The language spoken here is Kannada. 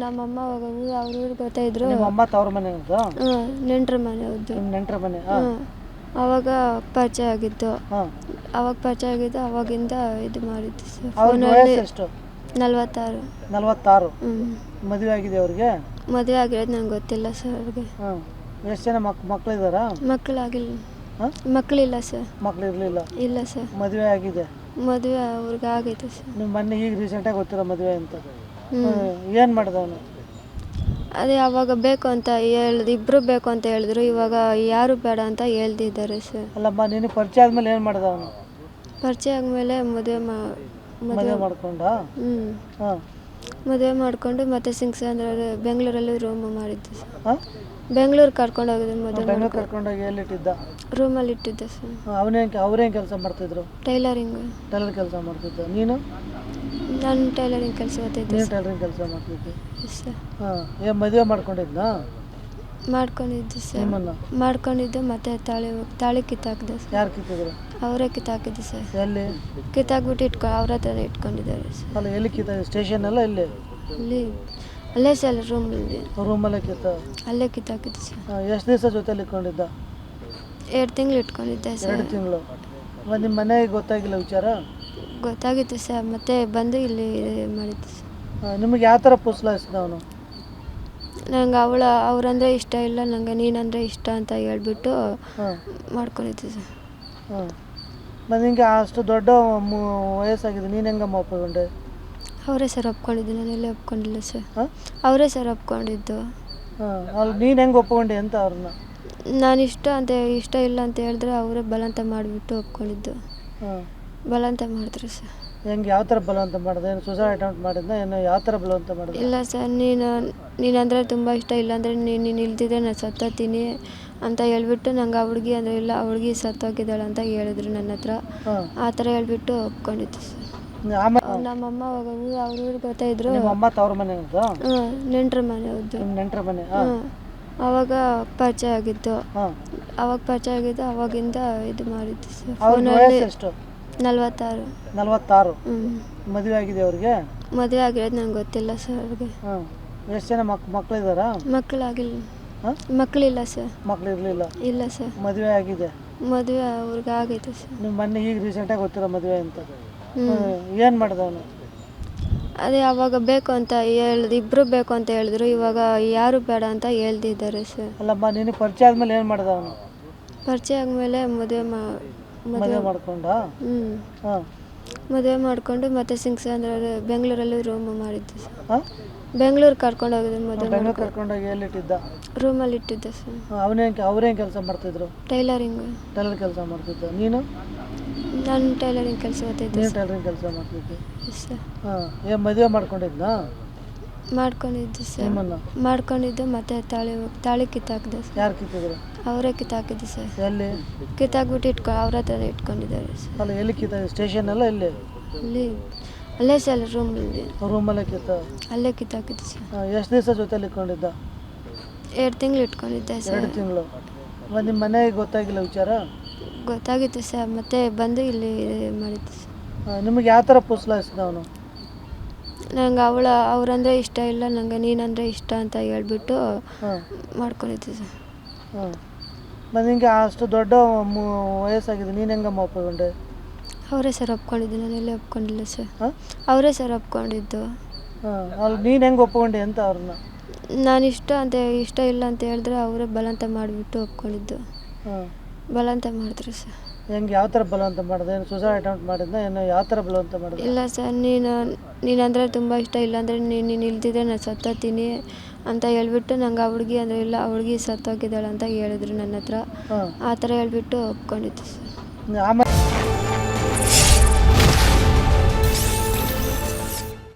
ನಮ್ಮಮ್ಮ ಅವಾಗ ಅವ್ರ ಊರಿಗೆ ಬರ್ತಾ ಇದ್ರು. ನಿಮ್ಮ ಅಮ್ಮ ತವ್ರ ಮನೆ ಅದು? ನೆಂಟ್ರ ಮನೆ ಅವ್ರದ್ದು. ನಿಮ್ಮ ನೆಂಟ್ರ ಮನೆ? ಅವಾಗ ಪರಿಚಯ ಆಗಿತ್ತು. ಹಾಂ. ಅವಾಗ ಪರಿಚಯ ಆಗಿದ್ದು ಅವಾಗಿಂದ ಇದು ಮಾಡಿದ್ದು ಸರ್. ಅವ್ರಿಗೆ ವಯಸ್ಸು ಎಷ್ಟು? 46. 46. ಮದುವೆ ಆಗಿದೆ ಅವ್ರಿಗೆ? ಮದುವೆ ಆಗಿರೋದು ನಂಗೆ ಗೊತ್ತಿಲ್ಲ ಸರ್ ಅವ್ರಿಗೆ. ಹಾಂ. ಎಷ್ಟು ಜನ ಮಕ್ಕಳಿದ್ದಾರಾ? ಮಕ್ಕಳಾಗಿಲ್ಲ. ಹಾಂ? ಮಕ್ಕಳಿಲ್ಲ ಸರ್. ಮಕ್ಕಳು ಇರಲಿಲ್ಲ? ಇಲ್ಲ ಸರ್. ಮದುವೆ ಆಗಿದೆ? ಮದುವೆ ಅವ್ರಿಗೆ ಆಗೈತೆ ಸರ್. ನಿಮ್ಮ ಮೊನ್ನೆ ಈಗ ರೀಸೆಂಟಾಗಿ ಗೊತ್ತಿರೋ ಮದುವೆ ಅಂತ? ಏನು ಮಾಡ್ದ ಅವನು? ಅದೇ ಅವಾಗ ಬೇಕು ಅಂತ ಇಬ್ಬರು ಬೇಕು ಅಂತ ಹೇಳಿದ್ರು. ಇವಾಗ ಯಾರು ಬೇಡ ಅಂತ ಹೇಳ್ತಿದ್ದಾರೆ ಸರ್. ಅಲ್ಲಮ್ಮ, ನಿನಗೆ ಪರಿಚಯ ಆದಮೇಲೆ ಏನು ಮಾಡ್ದ ಅವನು? ಪರಿಚಯ ಆದಮೇಲೆ ಮದುವೆ ಮಾಡ್ಕೊಂಡ? ಹಾಂ. ಮದುವೆ ಮಾಡಿಕೊಂಡು ಮತ್ತೆ ಸಿಂಗ್ಸಂದ್ರ ಬೆಂಗಳೂರಲ್ಲಿ ರೂಮ್ ಮಾಡಿದ್ದು ಸರ್. ಹಾಂ? ಬೆಂಗಳೂರು ಕರ್ಕೊಂಡು ಹೋಗಿದ್ದು. ಬೆಂಗಳೂರು ಕರ್ಕೊಂಡೋಗಿ ಎಲ್ಲಿಟ್ಟಿದ್ದ? ರೂಮಲ್ಲಿ ಇಟ್ಟಿದ್ದೆ ಸರ್. ಅವ್ರೇನು ಕೆಲಸ ಮಾಡ್ತಿದ್ರು? ಟೈಲರಿಂಗ್ ಕೆಲಸ ಮಾಡ್ತಿದ್ದ. ನೀನು? ನಾನು ಟೈಲರಿಂಗ್ ಕೆಲಸ ಓದ್ತಿದ್ದೆ. ನೀನು ಟೈಲರಿಂಗ್ ಕೆಲಸ ಮಾಡ್ತಿದ್ದೆ? ಸರ್. ಹಾಂ. ಏನು ಮದುವೆ ಮಾಡ್ಕೊಂಡಿದ್ನಾ? ಮಾಡ್ಕೊಂಡಿದ್ದು ಸರ್. ನಿಮ್ಮನ್ನ ಮಾಡ್ಕೊಂಡಿದ್ದು ಮತ್ತೆ ತಾಳಿ ಕಿತ್ತಾಕಿದೆ ಸರ್. ಯಾರು ಕಿತ್ತಿದ್ರು? ಅವರೇ ಕಿತ್ತಾಕಿದ್ದು ಸರ್. ಎಲ್ಲಿ ಕಿತ್ತಾಕ್ಬಿಟ್ಟು ಅವ್ರ ಹತ್ರ ಇಟ್ಕೊಂಡಿದ್ದಾರೆ ಸರ್. ಅಲ್ಲ, ಎಲ್ಲಿ ಕಿತ್ತ? ಸ್ಟೇಷನ್ ಅಲ್ಲ? ಎಲ್ಲಿ? ಅಲ್ಲೇ ಸರ್ ರೂಮಲ್ಲಿ. ರೂಮಲ್ಲೇ ಕಿತ್ತ? ಅಲ್ಲೇ ಕಿತ್ತಾಕಿದ್ದು ಸರ್. ಎಷ್ಟು ದಿವಸ ಜೊತೆಲಿ ಇಟ್ಕೊಂಡಿದ್ದ? 2 ತಿಂಗಳು ಇಟ್ಕೊಂಡಿದ್ದೆ ಸರ್. 2 ತಿಂಗಳು. ನಿಮ್ಮ ಮನೆಗೆ ಗೊತ್ತಾಗಿಲ್ಲ ವಿಚಾರ? ಗೊತ್ತಾಗಿತ್ತು ಸರ್. ಮತ್ತೆ ಬಂದು ಇಲ್ಲಿ ಮಾಡಿದ್ದು ಸರ್. ನಿಮಗೆ ಯಾವ ಥರ ಪುಸ್ಲಾಯಿಸಿದ ಅವನು? ನಂಗೆ ಅವ್ರಂದರೆ ಇಷ್ಟ ಇಲ್ಲ, ನನಗೆ ನೀನಂದರೆ ಇಷ್ಟ ಅಂತ ಹೇಳ್ಬಿಟ್ಟು ಮಾಡ್ಕೊಂಡಿದ್ದೆ ಸರ್. ಹಾಂ. ಮತ್ತು ನಿಂಗೆ ಅಷ್ಟು ದೊಡ್ಡ ವಯಸ್ಸಾಗಿದೆ, ನೀನು ಹೆಂಗಮ್ಮ ಒಪ್ಕೊಂಡೆ? ಅವರೇ ಸರ್ ಒಪ್ಕೊಂಡಿದ್ದು, ನಾನೆಲ್ಲೇ ಒಪ್ಕೊಂಡಿಲ್ಲ ಸರ್. ಅವರೇ ಸರ್ ಒಪ್ಕೊಂಡಿದ್ದು. ಹಾಂ. ಅಲ್ಲಿ ನೀನು ಹೆಂಗೆ ಒಪ್ಕೊಂಡೆ ಅಂತ ಅವ್ರನ್ನ? ನಾನು ಇಷ್ಟ ಇಲ್ಲ ಅಂತ ಹೇಳಿದ್ರೆ ಅವರೇ ಬಲವಂತ ಮಾಡಿಬಿಟ್ಟು ಒಪ್ಕೊಂಡಿದ್ದು. ಹಾಂ. ಬಲವಂತ ಮಾಡಿದ್ರು ಸರ್. ಹೆಂಗೆ, ಯಾವ ಥರ ಬಲವಂತ ಮಾಡಿದೆ? ಏನು ಸುಸೈಡ್ ಅಟೆಂಪ್ಟ್ ಮಾಡಿದ್ನ? ಏನು ಯಾವ ಥರ ಬಲವಂತ ಮಾಡಿದೆ? ಇಲ್ಲ ಸರ್, ನೀನಂದರೆ ತುಂಬ ಇಷ್ಟ, ಇಲ್ಲಾಂದರೆ ನೀನು ಇಲ್ದಿದ್ರೆ ನಾನು ಸತ್ತೋಗ್ತೀನಿ ಅಂತ ಹೇಳ್ಬಿಟ್ಟು ನಂಗೆ ಆ ಹುಡುಗಿ ಅಂದರೆ ಇಲ್ಲ, ಆ ಹುಡುಗಿ ಸತ್ತೋಗಿದ್ದಾಳೆ ಅಂತ ಹೇಳಿದ್ರು ನನ್ನ ಹತ್ರ. ಆ ಥರ ಹೇಳ್ಬಿಟ್ಟು ಒಪ್ಕೊಂಡಿದ್ದು ಸರ್. ನಮ್ಮಮ್ಮ ಅವಾಗ ಅವ್ರ ಊರಿಗೆ ಬರ್ತಾ ಇದ್ರು. ನಿಮ್ಮ ಅಮ್ಮ ತವ್ರ ಮನೆ ಅದು? ನೆಂಟ್ರ ಮನೆ ಅವ್ರದ್ದು. ನಿಮ್ಮ ನೆಂಟ್ರ ಮನೆ? ಅವಾಗ ಪರಿಚಯ ಆಗಿತ್ತು. ಅವಾಗ ಪರಿಚಯ ಆಗಿದ್ದು ಅವಾಗಿಂದ ಇದು ಮಾಡಿದ್ದು ಸರ್. ಅವ್ರಿಗೆ ವಯಸ್ಸು ಎಷ್ಟು? 46. 46. ಮದುವೆ ಆಗಿದೆ ಅವ್ರಿಗೆ? ಮದುವೆ ಆಗಿರೋದು ನಂಗೆ ಗೊತ್ತಿಲ್ಲ ಸರ್ ಅವ್ರಿಗೆ. ಹಾಂ. ಎಷ್ಟು ಜನ ಮಕ್ಕಳಿದ್ದಾರಾ? ಮಕ್ಕಳಾಗಿಲ್ಲ. ಮಕ್ಕಳಿಲ್ಲ ಸರ್. ಮಕ್ಕಳು ಇರಲಿಲ್ಲ? ಇಲ್ಲ ಸರ್. ಮದುವೆ ಆಗಿದೆ? ಮದುವೆ ಅವ್ರಿಗೆ ಆಗೈತೆ ಸರ್. ನಿಮ್ಮ ಮೊನ್ನೆ ಈಗ ರೀಸೆಂಟಾಗಿ ಗೊತ್ತಿರೋ ಮದುವೆ ಅಂತ? ಏನು ಮಾಡ್ದ ಅವನು? ಅದೇ ಅವಾಗ ಬೇಕು ಅಂತ ಇಬ್ಬರು ಬೇಕು ಅಂತ ಹೇಳಿದ್ರು. ಇವಾಗ ಯಾರು ಬೇಡ ಅಂತ ಹೇಳ್ತಿದ್ದಾರೆ ಸರ್. ಅಲ್ಲಮ್ಮ, ನಿನಗೆ ಪರಿಚಯ ಆದಮೇಲೆ ಏನು ಮಾಡ್ದ ಅವನು? ಪರಿಚಯ ಆದಮೇಲೆ ಮದುವೆ ಮಾಡ್ಕೊಂಡ? ಹಾಂ. ಮದುವೆ ಮಾಡಿಕೊಂಡು ಮತ್ತೆ ಸಿಂಗ್ಸಂದ್ರ ಬೆಂಗಳೂರಲ್ಲಿ ರೂಮ್ ಮಾಡಿದ್ದು ಸರ್. ಹಾಂ? ಬೆಂಗಳೂರು ಕರ್ಕೊಂಡು ಹೋಗಿದ್ದು. ಬೆಂಗಳೂರು ಕರ್ಕೊಂಡೋಗಿ ಎಲ್ಲಿಟ್ಟಿದ್ದ? ರೂಮಲ್ಲಿ ಇಟ್ಟಿದ್ದೆ ಸರ್. ಅವ್ರೇನು ಕೆಲಸ ಮಾಡ್ತಿದ್ರು? ಟೈಲರಿಂಗ್ ಕೆಲಸ ಮಾಡ್ತಿದ್ದ. ನೀನು? ನಾನು ಟೈಲರಿಂಗ್ ಕೆಲಸ ಓದ್ತಿದ್ದೆ. ನೀನು ಟೈಲರಿಂಗ್ ಕೆಲಸ ಮಾಡ್ತಿದ್ದೆ? ಸರ್. ಹಾಂ. ಏನು ಮದುವೆ ಮಾಡ್ಕೊಂಡಿದ್ನಾ? ಮಾಡ್ಕೊಂಡಿದ್ದು ಸರ್. ನಿಮ್ಮನ್ನ? ಮಾಡ್ಕೊಂಡಿದ್ದು ಮತ್ತೆ ತಾಳಿ ಕಿತ್ತಾಕಿದೆ ಸರ್. ಯಾರು ಕಿತ್ತಿದ್ರು? ಅವರೇ ಕಿತ್ತಾಕಿದ್ದು ಸರ್. ಎಲ್ಲಿ? ಕಿತ್ತಾಕ್ಬಿಟ್ಟು ಅವ್ರ ಹತ್ರ ಇಟ್ಕೊಂಡಿದ್ದಾರೆ ಸರ್. ಅಲ್ಲ, ಎಲ್ಲಿ ಕಿತ್ತ? ಸ್ಟೇಷನ್ ಅಲ್ಲ? ಎಲ್ಲಿ? ಅಲ್ಲೇ ಸರ್ ರೂಮಲ್ಲಿ. ರೂಮಲ್ಲೇ ಕಿತ್ತ? ಅಲ್ಲೇ ಕಿತ್ತಾಕಿದ್ದು ಸರ್. ಎಷ್ಟು ದಿವಸ ಜೊತೆಲಿ ಇಟ್ಕೊಂಡಿದ್ದ? 2 ತಿಂಗಳು ಇಟ್ಕೊಂಡಿದ್ದೆ ಸರ್. 2 ತಿಂಗಳು. ನಿಮ್ಮ ಮನೆಗೆ ಗೊತ್ತಾಗಿಲ್ಲ ವಿಚಾರ? ಗೊತ್ತಾಗಿತ್ತು ಸರ್. ಮತ್ತೆ ಬಂದು ಇಲ್ಲಿ ಮಾಡಿದ್ದು ಸರ್. ನಿಮಗೆ ಯಾವ ಥರ ಪುಸ್ಲಾಯಿಸಿದ ಅವನು? ನಂಗೆ ಅವ್ರಂದರೆ ಇಷ್ಟ ಇಲ್ಲ, ನನಗೆ ನೀನಂದರೆ ಇಷ್ಟ ಅಂತ ಹೇಳ್ಬಿಟ್ಟು ಮಾಡ್ಕೊಂಡಿದ್ದೆ ಸರ್. ಹಾಂ. ಮತ್ತು ನಿಂಗೆ ಅಷ್ಟು ದೊಡ್ಡ ವಯಸ್ಸಾಗಿದೆ, ನೀನು ಹೆಂಗಮ್ಮ ಒಪ್ಕೊಂಡೆ? ಅವರೇ ಸರ್ ಒಪ್ಕೊಂಡಿದ್ದು, ನಾನೆಲ್ಲೇ ಒಪ್ಕೊಂಡಿಲ್ಲ ಸರ್. ಅವರೇ ಸರ್ ಒಪ್ಕೊಂಡಿದ್ದು. ಹಾಂ. ಅಲ್ಲಿ ನೀನು ಹೆಂಗೆ ಒಪ್ಕೊಂಡೆ ಅಂತ ಅವ್ರನ್ನ? ನಾನು ಇಷ್ಟ ಇಲ್ಲ ಅಂತ ಹೇಳಿದ್ರೆ ಅವರೇ ಬಲವಂತ ಮಾಡಿಬಿಟ್ಟು ಒಪ್ಕೊಂಡಿದ್ದು. ಬಲವಂತ ಮಾಡಿದ್ರು ಸರ್. ಹೆಂಗೆ, ಯಾವ ಥರ ಬಲವಂತ ಮಾಡಿದೆ? ಏನು ಸುಸೈಡ್ ಅಟೆಂಪ್ಟ್ ಮಾಡಿದ್ನ? ಏನು ಯಾವ ಥರ ಬಲವಂತ ಮಾಡಿದೆ? ಇಲ್ಲ ಸರ್, ನೀನಂದರೆ ತುಂಬ ಇಷ್ಟ, ಇಲ್ಲಾಂದರೆ ನೀನು ಇಲ್ದಿದ್ರೆ ನಾನು ಸತ್ತೋಗ್ತೀನಿ ಅಂತ ಹೇಳ್ಬಿಟ್ಟು ನಂಗೆ ಆ ಹುಡುಗಿ ಅಂದರೆ ಇಲ್ಲ, ಆ ಹುಡುಗಿ ಸತ್ತೋಗಿದ್ದಾಳೆ ಅಂತ ಹೇಳಿದ್ರು ನನ್ನ ಹತ್ರ. ಆ ಥರ ಹೇಳ್ಬಿಟ್ಟು ಒಪ್ಕೊಂಡಿದ್ದು ಸರ್.